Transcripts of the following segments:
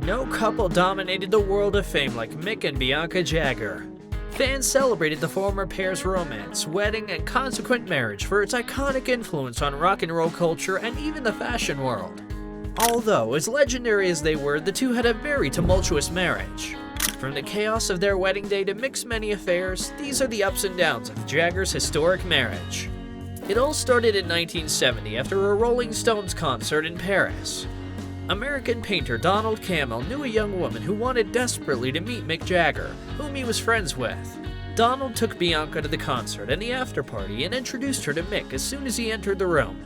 No couple dominated the world of fame like Mick and Bianca Jagger. Fans celebrated the former pair's romance, wedding, and consequent marriage for its iconic influence on rock and roll culture and even the fashion world. Although, as legendary as they were, the two had a very tumultuous marriage. From the chaos of their wedding day to Mick's many affairs, these are the ups and downs of Jagger's historic marriage. It all started in 1970 after a Rolling Stones concert in Paris. American painter Donald Cammell knew a young woman who wanted desperately to meet Mick Jagger, whom he was friends with. Donald took Bianca to the concert and the after-party and introduced her to Mick as soon as he entered the room.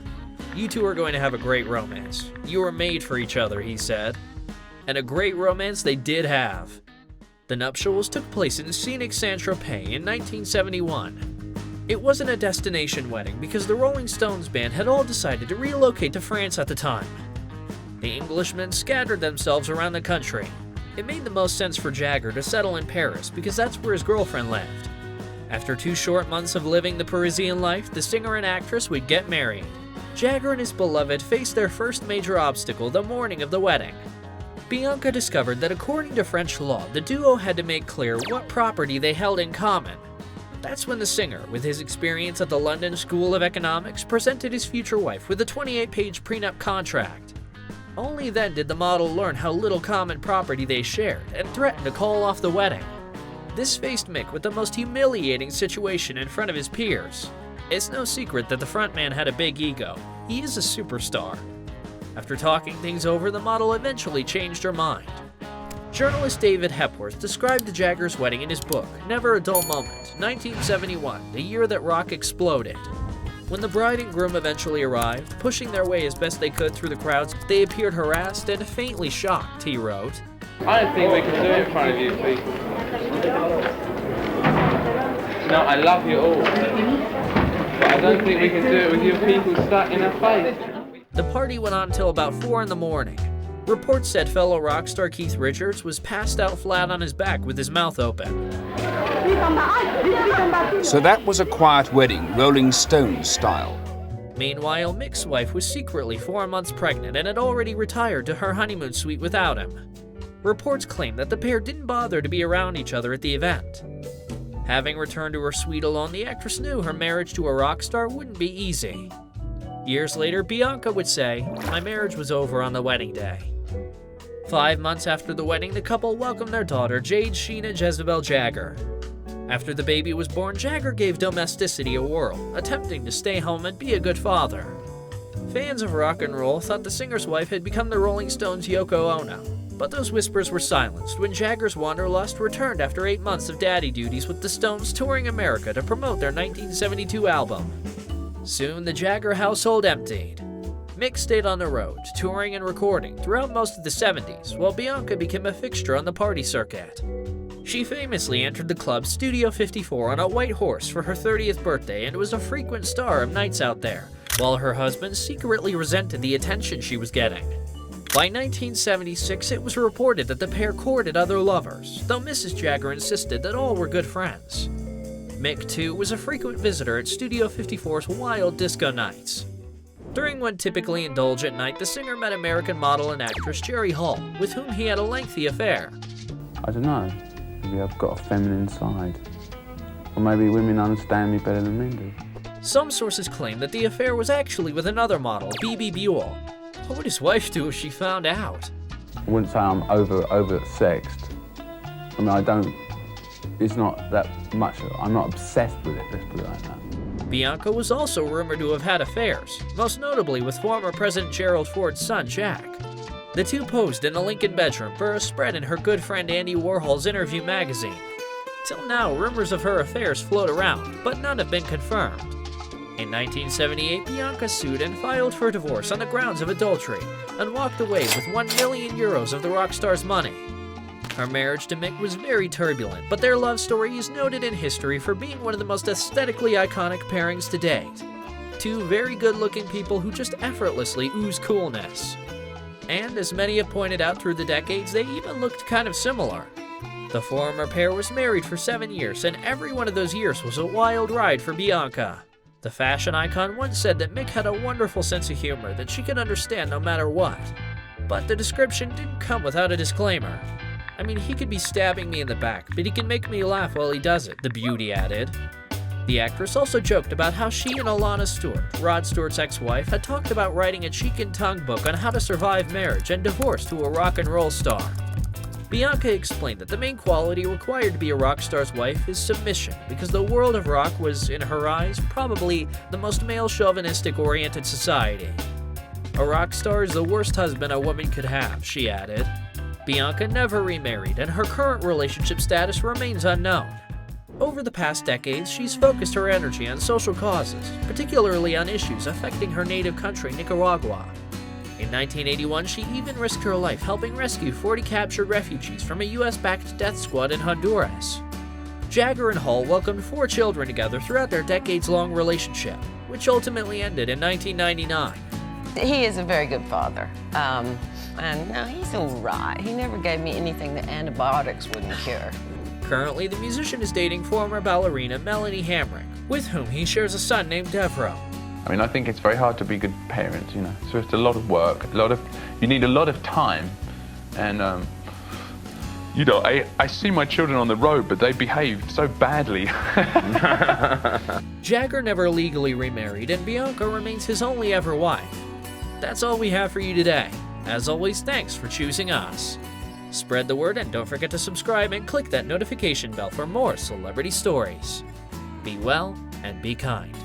"You two are going to have a great romance. You are made for each other," he said. And a great romance they did have. The nuptials took place in scenic Saint-Tropez in 1971. It wasn't a destination wedding because the Rolling Stones band had all decided to relocate to France at the time. The Englishmen scattered themselves around the country. It made the most sense for Jagger to settle in Paris because that's where his girlfriend lived. After 2 short months of living the Parisian life, the singer and actress would get married. Jagger and his beloved faced their first major obstacle the morning of the wedding. Bianca discovered that according to French law, the duo had to make clear what property they held in common. That's when the singer, with his experience at the London School of Economics, presented his future wife with a 28-page prenup contract. Only then did the model learn how little common property they shared and threatened to call off the wedding. This faced Mick with the most humiliating situation in front of his peers. It's no secret that the frontman had a big ego. He is a superstar. After talking things over, the model eventually changed her mind. Journalist David Hepworth described the Jaggers' wedding in his book, Never a Dull Moment, 1971, the year that rock exploded. When the bride and groom eventually arrived, pushing their way as best they could through the crowds, they appeared harassed and faintly shocked, he wrote. I don't think we can do it in front of you people. No, I love you all. But I don't think we can do it with you people stuck in our face. The party went on till about 4 in the morning. Reports said fellow rock star Keith Richards was passed out flat on his back with his mouth open. So that was a quiet wedding, Rolling Stones style. Meanwhile, Mick's wife was secretly 4 months pregnant and had already retired to her honeymoon suite without him. Reports claim that the pair didn't bother to be around each other at the event. Having returned to her suite alone, the actress knew her marriage to a rock star wouldn't be easy. Years later, Bianca would say, "My marriage was over on the wedding day." 5 months after the wedding, the couple welcomed their daughter, Jade Sheena Jezebel Jagger. After the baby was born, Jagger gave domesticity a whirl, attempting to stay home and be a good father. Fans of rock and roll thought the singer's wife had become the Rolling Stones' Yoko Ono, but those whispers were silenced when Jagger's wanderlust returned after 8 months of daddy duties with the Stones touring America to promote their 1972 album. Soon, the Jagger household emptied. Mick stayed on the road, touring and recording throughout most of the 70s, while Bianca became a fixture on the party circuit. She famously entered the club Studio 54 on a white horse for her 30th birthday and was a frequent star of nights out there, while her husband secretly resented the attention she was getting. By 1976, it was reported that the pair courted other lovers, though Mrs. Jagger insisted that all were good friends. Mick, too, was a frequent visitor at Studio 54's wild disco nights. During one typically indulgent night, the singer met American model and actress Jerry Hall, with whom he had a lengthy affair. I don't know. Maybe I've got a feminine side. Or maybe women understand me better than men do. Some sources claim that the affair was actually with another model, Bebe Buell. What would his wife do if she found out? I wouldn't say I'm over-sexed. I mean, it's not that much, I'm not obsessed with it, let's put it like that. Bianca was also rumored to have had affairs, most notably with former President Gerald Ford's son, Jack. The two posed in a Lincoln bedroom for a spread in her good friend Andy Warhol's Interview magazine. Till now, rumors of her affairs float around, but none have been confirmed. In 1978, Bianca sued and filed for divorce on the grounds of adultery, and walked away with €1 million of the rock star's money. Her marriage to Mick was very turbulent, but their love story is noted in history for being one of the most aesthetically iconic pairings to date. Two very good-looking people who just effortlessly ooze coolness. And as many have pointed out through the decades, they even looked kind of similar. The former pair was married for 7 years, and every one of those years was a wild ride for Bianca. The fashion icon once said that Mick had a wonderful sense of humor that she could understand no matter what. But the description didn't come without a disclaimer. I mean, he could be stabbing me in the back, but he can make me laugh while he does it, the beauty added. The actress also joked about how she and Alana Stewart, Rod Stewart's ex-wife, had talked about writing a cheek and tongue book on how to survive marriage and divorce to a rock and roll star. Bianca explained that the main quality required to be a rock star's wife is submission, because the world of rock was, in her eyes, probably the most male-chauvinistic-oriented society. A rock star is the worst husband a woman could have, she added. Bianca never remarried, and her current relationship status remains unknown. Over the past decades, she's focused her energy on social causes, particularly on issues affecting her native country, Nicaragua. In 1981, she even risked her life helping rescue 40 captured refugees from a US-backed death squad in Honduras. Jagger and Hall welcomed 4 children together throughout their decades-long relationship, which ultimately ended in 1999. He is a very good father, and no, he's all right. He never gave me anything that antibiotics wouldn't cure. Currently, the musician is dating former ballerina Melanie Hamrick, with whom he shares a son named Devro. I mean, I think it's very hard to be good parents, you know. So it's a lot of work, you need a lot of time. And, you know, I see my children on the road, but they behave so badly. Jagger never legally remarried, and Bianca remains his only ever wife. That's all we have for you today. As always, thanks for choosing us. Spread the word and don't forget to subscribe and click that notification bell for more celebrity stories. Be well and be kind.